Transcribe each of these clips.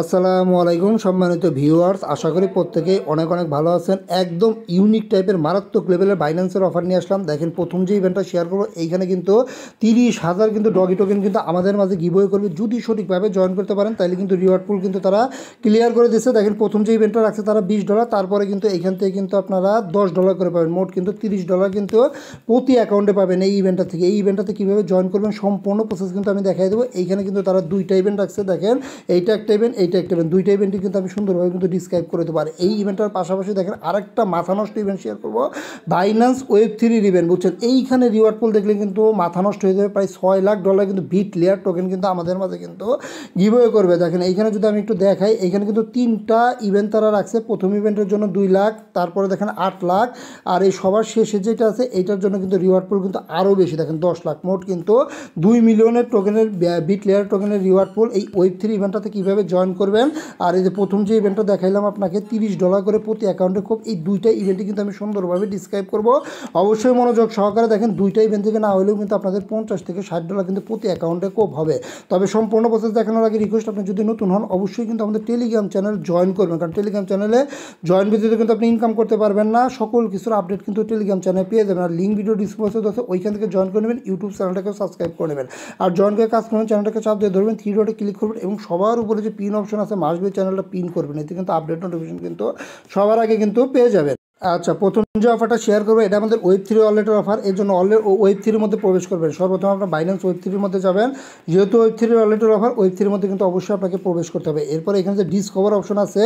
আসসালামু আলাইকুম সম্মানিত ভিউয়ার্স, আশা করি প্রত্যেকেই অনেক অনেক ভালো আছেন। একদম ইউনিক টাইপের মারাত্মক লেভেলের বাইন্যান্সের অফার নিয়ে আসলাম। দেখেন, প্রথম যে ইভেন্টটা শেয়ার করবো, এইখানে কিন্তু 30,000 কিন্তু ডগি টোকেন কিন্তু আমাদের মাঝে গিভওয়ে করবে। যদি সঠিকভাবে জয়েন করতে পারেন তাহলে কিন্তু রিওয়ার্ড পুল কিন্তু তারা ক্লিয়ার করে দিচ্ছে। দেখেন, প্রথম যে ইভেন্টটা রাখছে তারা $20, তারপরে কিন্তু এইখান থেকে কিন্তু আপনারা $10 করে পাবেন। মোট কিন্তু $30 কিন্তু প্রতি অ্যাকাউন্টে পাবেন এই ইভেন্টটা থেকে। এই ইভেন্টটাতে কীভাবে জয়েন করবেন সম্পূর্ণ প্রসেস কিন্তু আমি দেখাই দেবো। এইখানে কিন্তু তারা দুইটা ইভেন্ট রাখছে। দেখেন, এইটা একটা ইভেন্ট, এইটা একটা ইভেন্ট, দুইটা ইভেন্টই কিন্তু আমি সুন্দরভাবে কিন্তু ডিসক্রাইব করে দেবো। আর এই ইভেন্টটার পাশাপাশি দেখেন আরেকটা মাথা নষ্ট ইভেন্ট শেয়ার করবো, বাইন্যান্স Web3 ইভেন্ট। বুঝছেন, এইখানে রিওয়ার্ড পুল দেখলে কিন্তু মাথা নষ্ট হয়ে যাবে। প্রায় $6 লাখ কিন্তু বিট লেয়ার টোকেন কিন্তু আমাদের মাঝে কিন্তু গিভওয়ে করবে। দেখেন, এইখানে যদি আমি একটু দেখাই, এইখানে কিন্তু 3টা ইভেন্ট তারা রাখছে। প্রথম ইভেন্টের জন্য 2 লাখ, তারপরে দেখেন 8 লাখ, আর এই সবার শেষে যেটা আছে এইটার জন্য কিন্তু রিওয়ার্ড পুল কিন্তু আরও বেশি। দেখেন 10 লাখ, মোট কিন্তু 2 মিলিয়নের টোকেনের বিট লেয়ার টোকেনের রিওয়ার্ড পুল। এই Web3 ইভেন্টটাতে কীভাবে জয়েন করবেন, আর এই যে প্রথম যে ইভেন্টটা দেখাইলাম আপনাকে $30 করে প্রতি অ্যাকাউন্টে, খুব এই দুইটা ইভেন্টে কিন্তু আমি সুন্দরভাবে ডিসক্রাইব করব। অবশ্যই মনোযোগ সহকারে দেখেন। দুইটা ইভেন্ট থেকে না হলেও কিন্তু আপনাদের $50 থেকে $60 কিন্তু প্রতি অ্যাকাউন্টে কোপ হবে। তবে সম্পূর্ণ প্রসেস দেখানোর আগে রিকোয়েস্ট, আপনি যদি নতুন হন অবশ্যই কিন্তু আমাদের টেলিগ্রাম চ্যানেল জয়েন করবেন, কারণ টেলিগ্রাম চ্যানেলে জয়েন ভিডিওতে কিন্তু আপনি ইনকাম করতে পারবেন না। সকল কিছুর আপডেট কিন্তু টেলিগ্রাম চ্যানেলে পেয়ে যাবেন। আর লিঙ্ক ভিডিও ডিসক্রিপশনে আছে, ওইখান থেকে জয়েন করে নেবেন। ইউটিউব চ্যানেলটাকে সাবস্ক্রাইব করে নেবেন। আর জয়েন করে কাজ করবেন, চ্যানেলটাকে চাপ দিয়ে ধরবেন, 3 ডটে ক্লিক করবেন এবং সবার উপরে যে পিন অপশন আছে মাসবে চ্যানেলটা পিন করবেন। এতে কিন্তু আপডেট নোটিফিকেশন কিন্তু সবার আগে কিন্তু পেয়ে যাবেন। আচ্ছা, প্রথম যে অফারটা শেয়ার করবো এটা আমাদের Web3 ওয়ালেটের অফার। এর জন্য Web3 মধ্যে প্রবেশ করবেন। সর্বপ্রথম আপনার বাইন্যান্স Web3 মধ্যে যাবেন। যেহেতু Web3 ওয়ালেটের অফার, Web3 মধ্যে কিন্তু অবশ্যই আপনাকে প্রবেশ করতে হবে। এরপরে এখানে যে ডিসকভার অপশন আছে,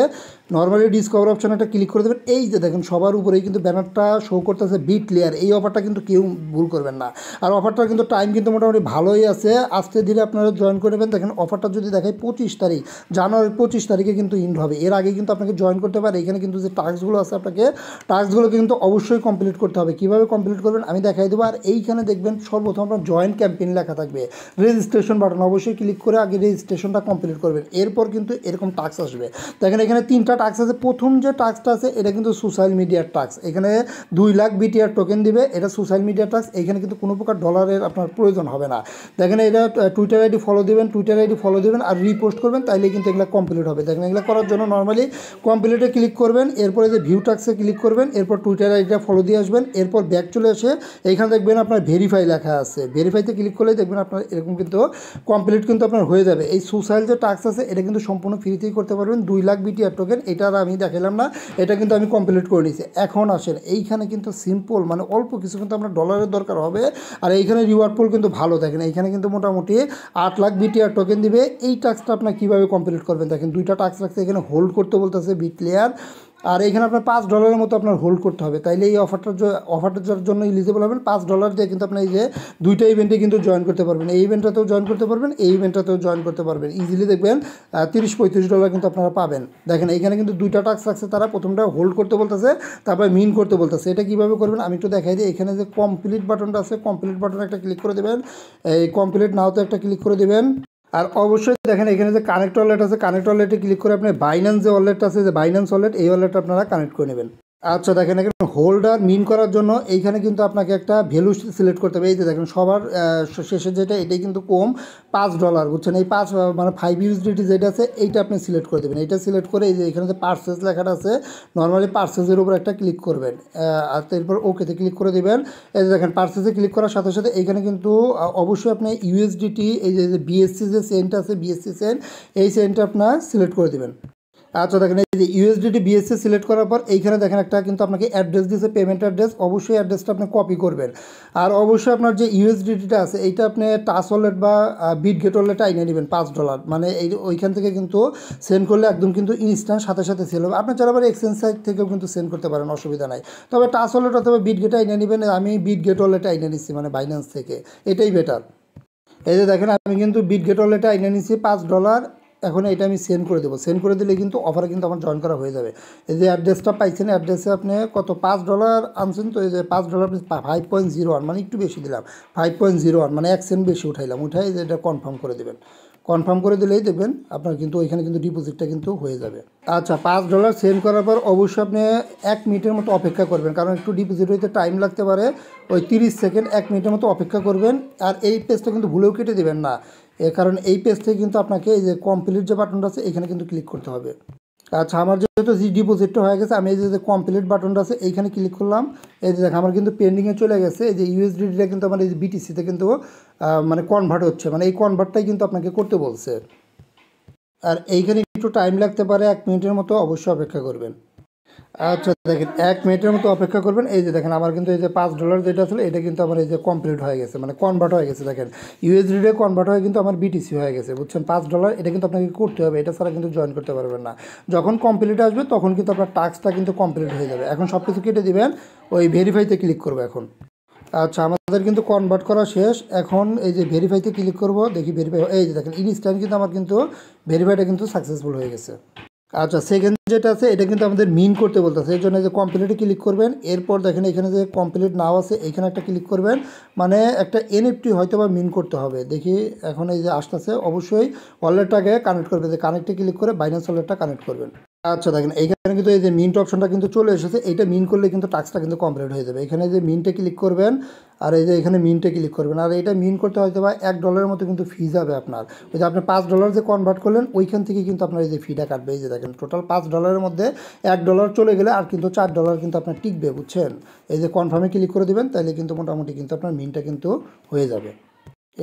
নর্মালি ডিসকভার অপশন একটা ক্লিক করে দেবেন। এই যে দেখেন সবার উপরেই কিন্তু ব্যানারটা শো করতেছে বিট লেয়ার। এই অফারটা কিন্তু কেউ ভুল করবেন না। আর অফারটার কিন্তু টাইম কিন্তু মোটামুটি ভালোই আছে। আস্তে ধীরে আপনারা জয়েন করে নেবেন। দেখেন, অফারটা যদি দেখায় 25 তারিখ, জানুয়ারির 25 তারিখে কিন্তু ইন্ড হবে। এর আগে কিন্তু আপনাকে জয়েন করতে পারে। এখানে কিন্তু যে টাস্কগুলো আছে, আপনাকে টাস্কগুলো কিন্তু অবশ্যই কমপ্লিট করতে হবে। কীভাবে কমপ্লিট করবেন আমি দেখাই দেবো। আর এইখানে দেখবেন সর্বপ্রথম আপনার জয়েন ক্যাম্পেইন লেখা থাকবে, রেজিস্ট্রেশন বাটন, অবশ্যই ক্লিক করে আগে রেজিস্ট্রেশনটা কমপ্লিট করবেন। এরপর কিন্তু এরকম টাস্ক আসবে। দেখেন, এখানে 3টা টাস্ক আছে। প্রথম যে টাস্কটা আছে এটা কিন্তু সোশ্যাল মিডিয়ার টাস্ক। এখানে 2 লাখ বিটিআর টোকেন দিবে, এটা সোশ্যাল মিডিয়ার টাস্ক। এখানে কিন্তু কোনো প্রকার ডলারের আপনার প্রয়োজন হবে না। দেখেন, এটা টুইটার আইডি ফলো দেবেন আর রিপোস্ট করবেন, তাইলে কিন্তু এগুলো কমপ্লিট হবে। দেখেন, এগুলো করার জন্য নর্মালি কমপ্লিটে ক্লিক করবেন, এরপরে যে ভিউ টাস্কে ক্লিক করবেন, এরপর টুইটার আইডিটা ফলো দিয়ে আসবেন। এরপর ব্যাক চলে এসে এইখানে দেখবেন আপনার ভেরিফাই লেখা আছে। ভেরিফাইতে ক্লিক করলে দেখবেন আপনার এরকম কিন্তু কমপ্লিট কিন্তু আপনার হয়ে যাবে। এই সোশ্যাল যে টাস্ক আছে এটা কিন্তু সম্পূর্ণ ফ্রিতেই করতে পারবেন। 2 লাখ বিটিআর টোকেন, এটা আর আমি দেখালাম না, এটা কিন্তু আমি কমপ্লিট করে নিয়েছি। এখন আসেন, এইখানে কিন্তু সিম্পল মানে অল্প কিছু কিন্তু আপনার ডলারের দরকার হবে। আর এইখানে রিওয়ার্ড পুল কিন্তু ভালো। দেখেন, এইখানে কিন্তু মোটামুটি 8 লাখ বিটিআর টোকেন দিবে। এই টাস্কটা আপনার কীভাবে কমপ্লিট করবেন, দেখেন 2টা টাস্ক রাখছে। এখানে হোল্ড করতে বলতেছে বিট লেয়ার, আর এখানে আপনার $5 মতো আপনার হোল্ড করতে হবে। তাইলে এই অফারটার জন্য এলিজিবল হবেন। $5 দিয়ে কিন্তু আপনি এই যে 2টা ইভেন্টে কিন্তু জয়েন করতে পারবেন। এই ইভেন্টটাতেও জয়েন করতে পারবেন, এই ইভেন্টটাতেও জয়েন করতে পারবেন। ইজিলি দেখবেন $30-35 কিন্তু আপনারা পাবেন। দেখেন, এইখানে কিন্তু 2টা টাস্ক রাখছে তারা। প্রথমটা হোল্ড করতে বলতেছে, তারপরে মিন করতে বলতেছে। এটা কীভাবে করবেন আমি একটু দেখাই দিই। এখানে যে কমপ্লিট বাটনটা আছে, কমপ্লিট বাটনে একটা ক্লিক করে দেবেন। এই কমপ্লিট নাওতে একটা ক্লিক করে দেবেন। আর অবশ্যই দেখেন, এখানে যে কানেক্ট ওয়ালেট আছে, কানেক্ট ওয়ালেটে ক্লিক করে আপনি বাইন্যান্স যে ওয়ালেটটা আছে, যে বাইন্যান্স ওয়ালেট, এই ওয়ালেটটা আপনারা কানেক্ট করে নেবেন। আচ্ছা, দেখেন এখানে হোল্ডার মিন করার জন্য এইখানে কিন্তু আপনাকে একটা ভ্যালু সিলেক্ট করতে হবে। এই যে দেখেন সবার শেষে যেটা, এটাই কিন্তু কম $5, বুঝছেন। এই 5 মানে 5 USDT যেটা আছে এইটা আপনি সিলেক্ট করে দেবেন। এইটা সিলেক্ট করে এই যে এখানে যে পার্সেস লেখাটা আছে, নর্মালি পার্সেসের উপর একটা ক্লিক করবেন। আর এরপর ওকেতে ক্লিক করে দেবেন। এই যে দেখেন, পার্সেসে ক্লিক করার সাথে সাথে এইখানে কিন্তু অবশ্যই আপনি ইউএসডিটি, এই যে বিএসসি যে সেন্ট আছে, বিএসসি সেন্ট, এই সেন্টটা আপনার সিলেক্ট করে দেবেন। আচ্ছা, দেখেন এই যে ইউএসডিটি বিএসসি সিলেক্ট করার পর এইখানে দেখেন একটা কিন্তু আপনাকে অ্যাড্রেস দিয়েছে, পেমেন্ট অ্যাড্রেস। অবশ্যই অ্যাড্রেসটা আপনি কপি করবেন। আর অবশ্যই আপনার যে ইউএসডিটিটা আছে এইটা আপনি টাচ ওয়ালেট বা বিটগেট ওয়ালেটে আইনে নেবেন। $5 মানে ওইখান থেকে কিন্তু সেন্ড করলে একদম কিন্তু ইনস্ট্যান্ট সাথে সাথে সেল হবে। আপনি চাইলে আবার এক্সচেঞ্জ সাইট থেকেও কিন্তু সেন্ড করতে পারেন, অসুবিধা নাই। তবে টাচ ওয়ালেট অথবা বিটগেটে আইনে নেবেন। আমি বিটগেট ওয়ালেটে আইনে নিচ্ছি, মানে বাইন্যান্স থেকে, এটাই বেটার। এই যে দেখেন, আমি কিন্তু বিটগেট ওয়ালেটে আইনে নিচ্ছি $5। এখন এটা আমি সেন্ড করে দেবো। সেন্ড করে দিলে কিন্তু অফারে কিন্তু আমার জয়েন করা হয়ে যাবে। এই যে অ্যাড্রেসটা পাইছেন, অ্যাড্রেসে আপনি কত $5 আনছেন, তো এই যে $5 5.01, মানে একটু বেশি দিলাম, 5.01 মানে 1 সেন্ট বেশি উঠাইলাম। উঠাই যে এটা কনফার্ম করে দেবেন। কনফার্ম করে দিলেই দেখবেন আপনার কিন্তু ওইখানে কিন্তু ডিপোজিটটা কিন্তু হয়ে যাবে। আচ্ছা, $5 সেন্ড করার পর অবশ্যই আপনি 1 মিনিটের মতো অপেক্ষা করবেন, কারণ একটু ডিপোজিট হইতে টাইম লাগতে পারে। ওই 30 সেকেন্ড 1 মিনিটের মতো অপেক্ষা করবেন। আর এই পেজটা কিন্তু ভুলেও কেটে দেবেন না। কারণ এই পেজ থেকে কিন্তু আপনাকে এই যে কমপ্লিট যে বাটনটা আছে এখানে কিন্তু ক্লিক করতে হবে। আচ্ছা, আমার যেহেতু ডিপোজিটটা হয়ে গেছে, আমি এই যে কমপ্লিট বাটনটা আছে এইখানে ক্লিক করলাম। এই যে দেখেন আমার কিন্তু পেন্ডিংয়ে চলে গেছে। এই যে ইউএসডিটা কিন্তু আমার এই যে বিটিসিতে কিন্তু মানে কনভার্ট হচ্ছে, মানে এই কনভার্টটাই কিন্তু আপনাকে করতে বলছে। আর এইখানে একটু টাইম লাগতে পারে, 1 মিনিটের মতো অবশ্যই অপেক্ষা করবেন। আচ্ছা দেখেন 1 মিনিটের মতো অপেক্ষা করবেন। এই যে দেখেন আমার কিন্তু এই যে $5 যেটা ছিল এটা কিন্তু আমার এই যে কমপ্লিট হয়ে গেছে, মানে কনভার্ট হয়ে গেছে। দেখেন ইউএসডিতে কনভার্ট হয়ে কিন্তু আমার বিটিসি হয়ে গেছে, বুঝছেন। $5 এটা কিন্তু আপনাকে করতে হবে, এটা ছাড়া কিন্তু জয়েন করতে পারবেন না। যখন কমপ্লিট আসবে তখন কিন্তু আপনার টাস্কটা কিন্তু কমপ্লিট হয়ে যাবে। এখন সব কিছু কেটে দিবেন, ওই ভেরিফাইতে ক্লিক করবো এখন। আচ্ছা, আমাদের কিন্তু কনভার্ট করা শেষ। এখন এই যে ভেরিফাইতে ক্লিক করব, দেখি ভেরিফাই। এই যে দেখেন ইনস্ট্যান্ট কিন্তু আমার কিন্তু ভেরিফাইটা কিন্তু সাকসেসফুল হয়ে গেছে। আচ্ছা, সেকেন্ড যেটা আছে এটা কিন্তু আমাদের মিন করতে বলতেছে, এই জন্য যে কমপ্লিটে ক্লিক করবেন। এরপর দেখেন এখানে যে কমপ্লিট নাও আছে এখানে একটা ক্লিক করবেন, মানে একটা এনএফটি হয়তো বা মিন করতে হবে। দেখি এখন এই যে আসতেছে, অবশ্যই ওয়ালেটটাকে কানেক্ট করবে, যে কানেক্টে ক্লিক করে বাইন্যান্স ওয়ালেটটা কানেক্ট করবেন। আচ্ছা দেখেন এইখানে কিন্তু এই যে মিন্ট অপশনটা কিন্তু চলে এসেছে, এইটা মিন করলে কিন্তু টাস্কটা কিন্তু কমপ্লিট হয়ে যাবে। এখানে যে মিন্টে ক্লিক করবেন, আর এই যে এখানে মিন্টে ক্লিক করবেন, আর এটা মিন করতে হয়তো বা $1 মতো কিন্তু ফি যাবে আপনার। ওই যে আপনি $5 যে কনভার্ট করলেন ওইখান থেকে কিন্তু আপনার এই যে ফিটা কাটবে। এই যে দেখেন টোটাল $5 মধ্যে $1 চলে গেলে আর কিন্তু $4 কিন্তু আপনার টিকবে, বুঝছেন। এই যে কনফার্মে ক্লিক করে দিবেন, তাহলে কিন্তু মোটামুটি কিন্তু আপনার মিনটা কিন্তু হয়ে যাবে।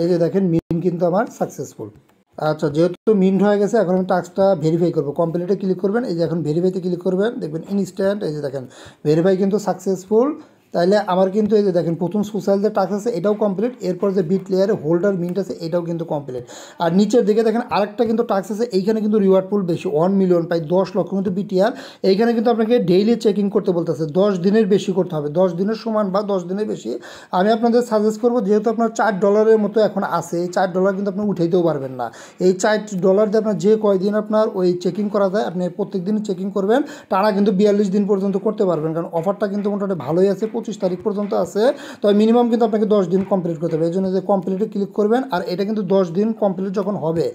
এই যে দেখেন মিন কিন্তু আমার সাকসেসফুল। আচ্ছা, যেহেতু মিন্ট হয়ে গেছে এখন আমি টাস্কটা ভেরিফাই করবো। কমপ্লিটে ক্লিক করবেন, এই যে এখন ভেরিফাইতে ক্লিক করবেন, দেখবেন ইনস্ট্যান্ট এই যে দেখেন ভেরিফাই কিন্তু সাকসেসফুল। তাইলে আমার কিন্তু এই যে দেখেন প্রথম সোশ্যাল যে টাস্ক আছে এটাও কমপ্লিট, এরপর যে বিট লেয়ারে হোল্ডার মিন্ট আছে এটাও কিন্তু কমপ্লিট। আর নিচের দিকে দেখেন আরেকটা কিন্তু টাস্ক আছে, এইখানে কিন্তু রিওয়ার্ড পুল বেশি, 1 মিলিয়ন প্রায় 10 লক্ষ কিন্তু বিটিআর। এইখানে কিন্তু আপনাকে ডেইলি চেকিং করতে বলতেছে, 10 দিনের বেশি করতে হবে, 10 দিনের সমান বা 10 দিনের বেশি। আমি আপনাদের সাজেস্ট করবো, যেহেতু আপনার $4 মতো এখন আছে, এই $4 কিন্তু আপনি উঠাইতেও পারবেন না। এই $4 দিয়ে আপনার যে কয়দিন আপনার ওই চেকিং করা যায়, আপনি প্রত্যেক দিন চেকিং করবেন, টানা কিন্তু 42 দিন পর্যন্ত করতে পারবেন। কারণ অফারটা কিন্তু মোটামুটি ভালোই আছে, 25 তারিখ পর্যন্ত আছে। তো মিনিমাম কিন্তু আপনাকে 10 দিন কমপ্লিট করতে হবে। এই জন্য যে কমপ্লিটে ক্লিক করবেন, আর এটা কিন্তু 10 দিন কমপ্লিট যখন হবে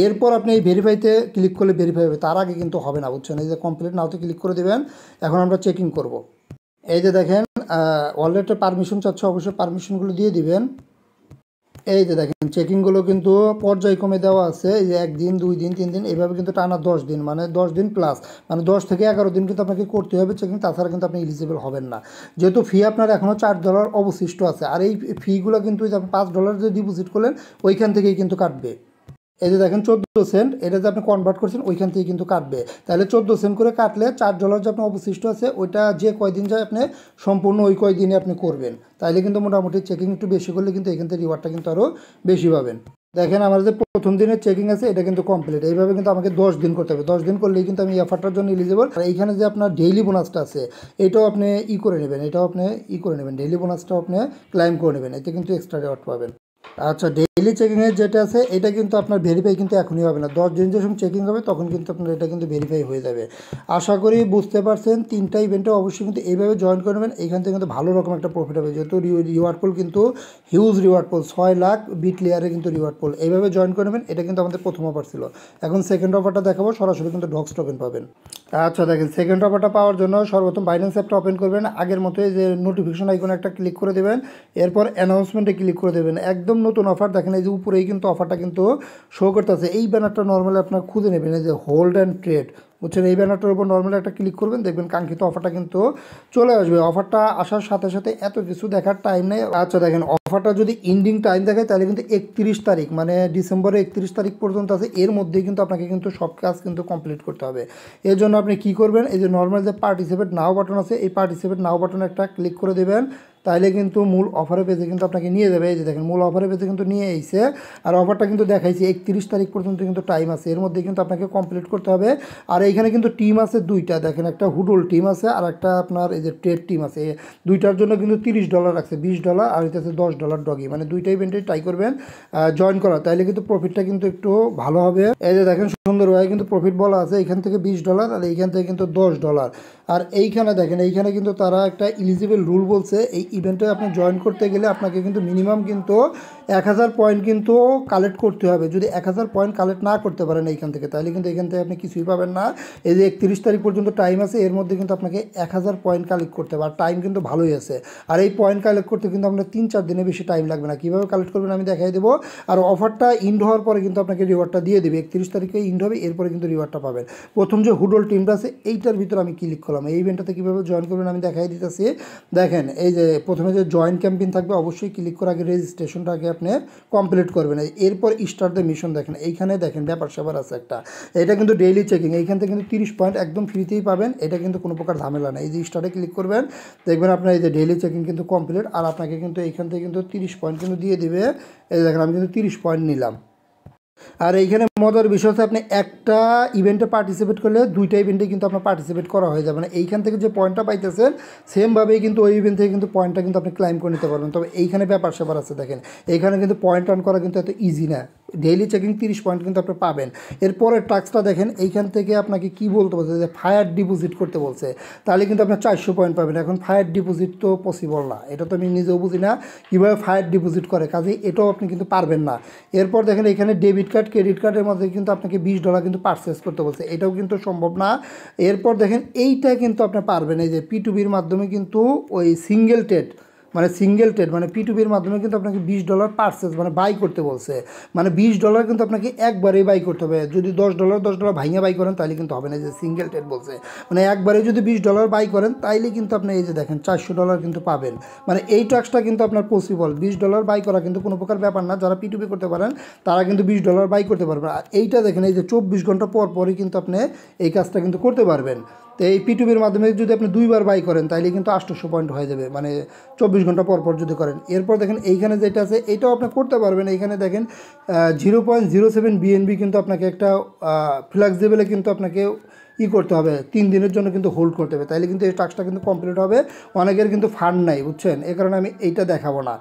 এরপর আপনি এই ভেরিফাইতে ক্লিক করলে ভেরিফাই হবে, তার আগে কিন্তু হবে না, বুঝছেন। এই যে কমপ্লিট নাওতে ক্লিক করে দেবেন, এখন আমরা চেকিং করব। এই যে দেখেন ওয়ালেটে পারমিশন চাচ্ছে, অবশ্যই পারমিশনগুলো দিয়ে দিবেন। এই যে দেখেন চেকিংগুলো কিন্তু পর্যায়ক্রমে দেওয়া আছে, এই যে 1 দিন 2 দিন 3 দিন এইভাবে কিন্তু টানা 10 দিন, মানে 10 দিন প্লাস, মানে 10 থেকে 11 দিন কিন্তু আপনাকে করতে হবে চেকিং, তাছাড়া কিন্তু আপনি এলিজিবল হবেন না। যেহেতু ফি আপনার এখনও $4 অবশিষ্ট আছে, আর এই ফিগুলো কিন্তু আপনি $5 যে ডিপোজিট করলেন ওইখান থেকেই কিন্তু কাটবে। এই যে দেখেন 14 সেন্ট, এটা যে আপনি কনভার্ট করছেন ওইখান থেকে কিন্তু কাটবে। তাহলে 14 সেন্ট করে কাটলে $4 যে আপনার অবশিষ্ট আছে ওইটা যে কয়দিন যায় আপনি সম্পূর্ণ ওই কয়দিনে আপনি করবেন, তাইলে কিন্তু মোটামুটি চেকিং একটু বেশি করলে কিন্তু এখান থেকে রিওয়ার্ডটা কিন্তু আরও বেশি পাবেন। দেখেন আমার যে প্রথম দিনের চেকিং আছে এটা কিন্তু কমপ্লিট। এইভাবে কিন্তু আমাকে 10 দিন করতে হবে, 10 দিন করলেই কিন্তু আমি এই অফারটার জন্য এলিজিবল। আর এইখানে যে আপনার ডেইলি বোনাসটা আছে এটাও আপনি করে নেবেন, এটাও আপনি করে নেবেন, ডেইলি বোনাসটাও আপনি ক্লাইম করে নেবেন, এতে কিন্তু এক্সট্রা রিওয়ার্ড পাবেন। আচ্ছা, ডেইলি চেকিংয়ের যেটা আছে এটা কিন্তু আপনার ভেরিফাই কিন্তু এখনই হবে না, 10 দিন যখন চেকিং হবে তখন কিন্তু আপনার এটা কিন্তু ভেরিফাই হয়ে যাবে। আশা করি বুঝতে পারছেন। 3টা ইভেন্টে অবশ্যই কিন্তু এইভাবে জয়েন করে নেবেন, এইখান থেকে কিন্তু ভালো রকম একটা প্রফিট হবে। যেহেতু রিওয়ার্ড পুল কিন্তু হিউজ রিওয়ার্ড পুল, 6 লাখ বিট লেয়ারে কিন্তু রিওয়ার্ড পুল, এইভাবে জয়েন করে নেবেন। এটা কিন্তু আমাদের প্রথম অফার ছিল, এখন সেকেন্ড অফারটা দেখাবো, সরাসরি কিন্তু ডক্স টোকেন পাবেন। আচ্ছা দেখেন সেকেন্ড অফারটা পাওয়ার জন্য সর্বপ্রথম বাইন্যান্স অ্যাপটা ওপেন করবেন, আগের মতোই যে নোটিফিকেশন আইকনে একটা ক্লিক করে দেবেন, এরপর অ্যানাউন্সমেন্টে ক্লিক করে দেবেন। একদম নতুন অফার দেখেন, এই যে উপরেই কিন্তু অফারটা কিন্তু শো করতেছে। এই ব্যানারটা নর্মালি আপনার খুঁজে নেবেন, এই যে হোল্ড অ্যান্ড ট্রেড, বুঝছেন। এই ব্যানারটার উপর নর্মালি একটা ক্লিক করবেন, দেখবেন কাঙ্ক্ষিত অফারটা কিন্তু চলে আসবে। অফারটা আসার সাথে সাথে এত কিছু দেখার টাইম নেই। আচ্ছা দেখেন অফারটা যদি এন্ডিং টাইম দেখায় তাহলে কিন্তু 31 তারিখ, মানে ডিসেম্বরের 31 তারিখ পর্যন্ত আছে। এর মধ্যেই কিন্তু আপনাকে কিন্তু সব কাজ কিন্তু কমপ্লিট করতে হবে। এর জন্য আপনি কি করবেন, এই যে নর্মাল যে পার্টিসিপেট নাও বাটন আছে এই পার্টিসিপেট নাও বাটনে একটা ক্লিক করে দেবেন, তাইলে কিন্তু মূল অফারের পেজে কিন্তু আপনাকে নিয়ে যাবে। এই যে দেখেন মূল অফারের পেজে কিন্তু নিয়ে এসেছে, আর অফারটা কিন্তু দেখাইছে 31 তারিখ পর্যন্ত কিন্তু টাইম আছে, এর মধ্যে কিন্তু আপনাকে কমপ্লিট করতে হবে। আর এইখানে কিন্তু টিম আছে 2টা, দেখেন একটা হুডল টিম আছে আর একটা আপনার এই যে ট্রেড টিম আছে। 2টার জন্য কিন্তু $30 রাখছে, $20 আর হইতেছে $10 ডগি, মানে 2টা ইভেন্টে ট্রাই করবেন জয়েন করা, তাইলে কিন্তু প্রফিটটা কিন্তু একটু ভালো হবে। এই যে দেখেন সুন্দরভাবে কিন্তু প্রফিট বলা আছে, এখান থেকে $20 আর এইখান থেকে কিন্তু $10। আর এইখানে দেখেন এইখানে কিন্তু তারা একটা এলিজিবল রুল বলছে, এই ইভেন্টে আপনি জয়েন করতে গেলে আপনাকে কিন্তু মিনিমাম কিন্তু 1000 পয়েন্ট কিন্তু কালেক্ট করতে হবে। যদি 1000 পয়েন্ট কালেক্ট না করতে পারেন এইখান থেকে, তাহলে কিন্তু এখান থেকে আপনি কিছুই পাবেন না। এই যে 31 তারিখ পর্যন্ত টাইম আছে, এর মধ্যে কিন্তু আপনাকে 1000 পয়েন্ট কালেক্ট করতে হবে, আর টাইম কিন্তু ভালোই আছে। আর এই পয়েন্ট কালেক্ট করতে কিন্তু আপনার 3-4 দিনের বেশি টাইম লাগবে না। কীভাবে কালেক্ট করবেন আমি দেখাই দেবো। আর অফারটা ইন্ড হওয়ার পরে কিন্তু আপনাকে রিওয়ার্ডটা দিয়ে দেবে। 31 তারিখে ইন্ড হবে, এরপরে কিন্তু রিওয়ার্ডটা পাবেন। প্রথম যে হুডল টিমটা আছে এইটার ভিতরে আমি ক্লিক করলাম। এই ইভেন্টটাতে কীভাবে জয়েন করবেন আমি দেখাই দিতেছি। দেখেন এই যে প্রথমে যে জয়েন ক্যাম্পেইন থাকবে, অবশ্যই ক্লিক করে আগে রেজিস্ট্রেশনটা আগে আপনি কমপ্লিট করবেন। এরপর স্টার্ট দ্য মিশন দেখেন, এইখানে দেখেন ব্যাপার স্যাপার আছে একটা। এটা কিন্তু ডেইলি চেকিং, এইখান থেকে কিন্তু 30 পয়েন্ট একদম ফ্রিতেই পাবেন। এটা কিন্তু কোনো প্রকার ঝামেলা নেই। এই যে স্টার্টে ক্লিক করবেন, দেখবেন আপনার এই যে ডেইলি চেকিং কিন্তু কমপ্লিট, আর আপনাকে কিন্তু এইখান থেকে কিন্তু 30 পয়েন্ট কিন্তু দিয়ে দিবে। এই দেখেন আমি কিন্তু 30 পয়েন্ট নিলাম। আর এইখানে মজার বিষয় হচ্ছে আপনি একটা ইভেন্টে পার্টিসিপেট করলে দুইটা ইভেন্টে কিন্তু আপনার পার্টিসিপেট করা হয়ে যাবে না। এইখান থেকে যে পয়েন্টটা পাইতেছেন সেমভাবেই কিন্তু ওই ইভেন্ট থেকে কিন্তু পয়েন্টটা কিন্তু আপনি ক্লাইম করে নিতে পারবেন। তবে এইখানে ব্যাপার স্যাপার আছে দেখেন, এইখানে কিন্তু পয়েন্ট আর্ন করা কিন্তু এত ইজি না। ডেইলি চেকিং 30 পয়েন্ট কিন্তু আপনি পাবেন। এরপরের টাস্কটা দেখেন, এইখান থেকে আপনাকে কি বলতে বলছে যে ফায়ার ডিপোজিট করতে বলছে, তাহলে কিন্তু আপনার 400 পয়েন্ট পাবেন। এখন ফায়ার ডিপোজিট তো পসিবল না, এটা তো আমি নিজেও বুঝি না কীভাবে ফায়ার ডিপোজিট করে, কাজেই এটাও আপনি কিন্তু পারবেন না। এরপর দেখেন এখানে ডেবিট কার্ড ক্রেডিট কার্ডের মধ্যে কিন্তু আপনাকে $20 কিন্তু পারচেস করতে বলছে, এটাও কিন্তু সম্ভব না। এরপর দেখেন এইটা কিন্তু আপনি পারবেন, এই যে P2Bর মাধ্যমে কিন্তু ওই সিঙ্গেল ট্রেড মানে P2Bর মাধ্যমে কিন্তু আপনাকে $20 পারচেস মানে বাই করতে বলছে। মানে $20 কিন্তু আপনাকে একবারেই বাই করতে হবে। যদি $10 ভাঙিয়ে বাই করেন তাহলে কিন্তু হবে না। যে সিঙ্গেল ট্রেড বলছে, মানে একবারে যদি $20 বাই করেন তাইলে কিন্তু আপনি এই যে দেখেন $400 কিন্তু পাবেন। মানে এই টাস্কটা কিন্তু আপনার পসিবল। $20 বাই করা কিন্তু কোনো প্রকার ব্যাপার না। যারা P2B করতে পারেন তারা কিন্তু $20 বাই করতে পারবেন। আর এইটা দেখেন এই যে 24 ঘন্টা পর পরই কিন্তু আপনি এই কাজটা কিন্তু করতে পারবেন। তো এই P2Bর মাধ্যমে যদি আপনি 2বার বাই করেন তাইলে কিন্তু 800 পয়েন্ট হয়ে যাবে, মানে 24 ঘন্টা পর পর যদি করেন। এরপর দেখেন এইখানে যেটা আছে এটাও আপনি করতে পারবেন। এইখানে দেখেন 0.07 BNB কিন্তু আপনাকে একটা ফ্লেক্সিবলে কিন্তু আপনাকে করতে হবে, 3 দিনের জন্য কিন্তু হোল্ড করতে হবে, তাইলে কিন্তু এই টাস্কটা কিন্তু কমপ্লিট হবে। অনেকের কিন্তু ফান্ড নাই বুঝছেন, এই কারণে আমি এইটা দেখাবো না।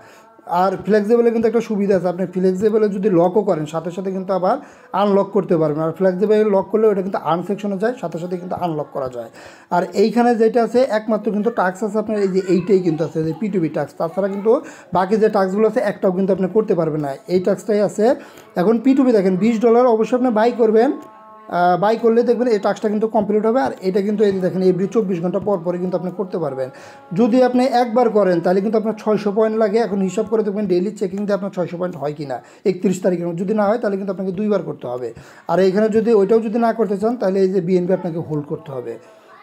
আর ফ্লেক্সিবলে কিন্তু একটা সুবিধা আছে, আপনি ফ্লেক্সিবলে যদি লকও করেন সাথে সাথে কিন্তু আবার আনলক করতে পারবেন। আর ফ্লেক্সিবলে লক করলে ওটা কিন্তু আনসেকশনে যায়, সাথে সাথে কিন্তু আনলক করা যায়। আর এইখানে যেটা আছে একমাত্র কিন্তু টাস্ক আছে আপনার এই যে এইটাই কিন্তু আছে, যে P2B টাস্ক। তাছাড়া কিন্তু বাকি যে টাস্কগুলো আছে একটাও কিন্তু আপনি করতে পারবেন না, এই টাস্কটাই আছে। এখন P2B দেখেন $20 অবশ্যই আপনি বাই করবেন, বাই করলে দেখবেন এই টাস্কটা কিন্তু কমপ্লিট হবে। আর এটা কিন্তু এই দেখেন এভরি 24 ঘন্টা পর পরে কিন্তু আপনি করতে পারবেন। যদি আপনি একবার করেন তাহলে কিন্তু আপনার 600 পয়েন্ট লাগে। এখন হিসাব করে দেখবেন ডেইলি চেকিং দিয়ে আপনার 600 পয়েন্ট হয় কি না 31 তারিখের মধ্যে। যদি না হয় তাহলে কিন্তু আপনাকে 2বার করতে হবে। আর এইখানে যদি ওইটাও যদি না করতে চান তাহলে এই যে BNB আপনাকে হোল্ড করতে হবে।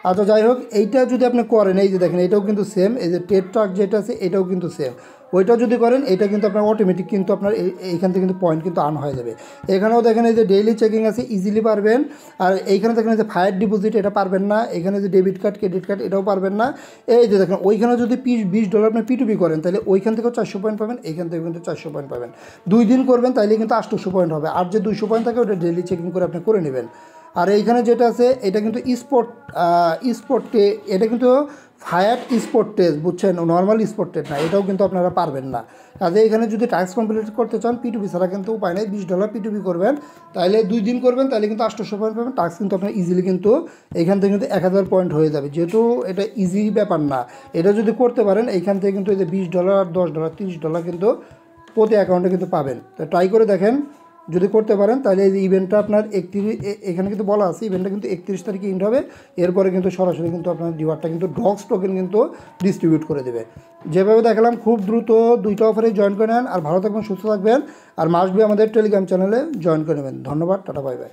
আচ্ছা যাই হোক, এইটা যদি আপনি করেন এই যে দেখেন এটাও কিন্তু সেম, এই যে টেড ট্রাক যেটা আছে এটাও কিন্তু সেম। ওইটাও যদি করেন এটা কিন্তু আপনার অটোমেটিক কিন্তু আপনার এইখান থেকে কিন্তু পয়েন্ট কিন্তু আর্ন হয়ে যাবে। এখানেও দেখেন এই যে ডেইলি চেকিং আছে, ইজিলি পারবেন। আর এইখানে দেখেন যে ফায়ার ডিপোজিট এটা পারবেন না। এখানে যে ডেবিট কার্ড ক্রেডিট কার্ড এটাও পারবেন না। এই যে দেখেন ওইখানে যদি $20 আপনি P2B করেন তাহলে ওইখান থেকেও 400 পয়েন্ট পাবেন, এইখান থেকে কিন্তু 400 পয়েন্ট পাবেন। 2 দিন করবেন তাইলে কিন্তু 800 পয়েন্ট হবে। আর যে 200 পয়েন্ট থাকে ওটা ডেইলি চেকিং করে আপনি করে নেবেন। আর এইখানে যেটা আছে এটা কিন্তু স্পোর্টে, এটা কিন্তু ফায়ার স্পোর্ট টেস্ট বুঝছেন, নর্মাল স্পোর্ট টেস্ট না, এটাও কিন্তু আপনারা পারবেন না। কাজে এখানে যদি টাস্ক কমপ্লিট করতে চান P2B ছাড়া কিন্তু উপায় নেই। $20 P2B করবেন, তাহলে 2 দিন করবেন তাহলে কিন্তু 800 পয়েন্ট পাবেন। টাস্ক কিন্তু আপনার ইজিলি কিন্তু এখান থেকে কিন্তু 1000 পয়েন্ট হয়ে যাবে। যেহেতু এটা ইজি ব্যাপার না, এটা যদি করতে পারেন এইখান থেকে কিন্তু এই যে $20 আর $10 $30 কিন্তু প্রতি অ্যাকাউন্টে কিন্তু পাবেন। তো ট্রাই করে দেখেন, যদি করতে পারেন তাহলে এই যে ইভেন্টটা আপনার 31 এখানে কিন্তু বলা আছে ইভেন্টটা কিন্তু 31 তারিখে এন্ড হবে। এরপরে কিন্তু সরাসরি কিন্তু আপনার রিওয়ার্ডটা কিন্তু ডগস টোকেন কিন্তু ডিস্ট্রিবিউট করে দেবে। যেভাবে দেখালাম খুব দ্রুত 2টা অফারে জয়েন করে নেন। আর ভালো থাকবেন, সুস্থ থাকবেন, আর মাস্ট বি আমাদের টেলিগ্রাম চ্যানেলে জয়েন করে নেবেন। ধন্যবাদ, টাটা, বাই বাই।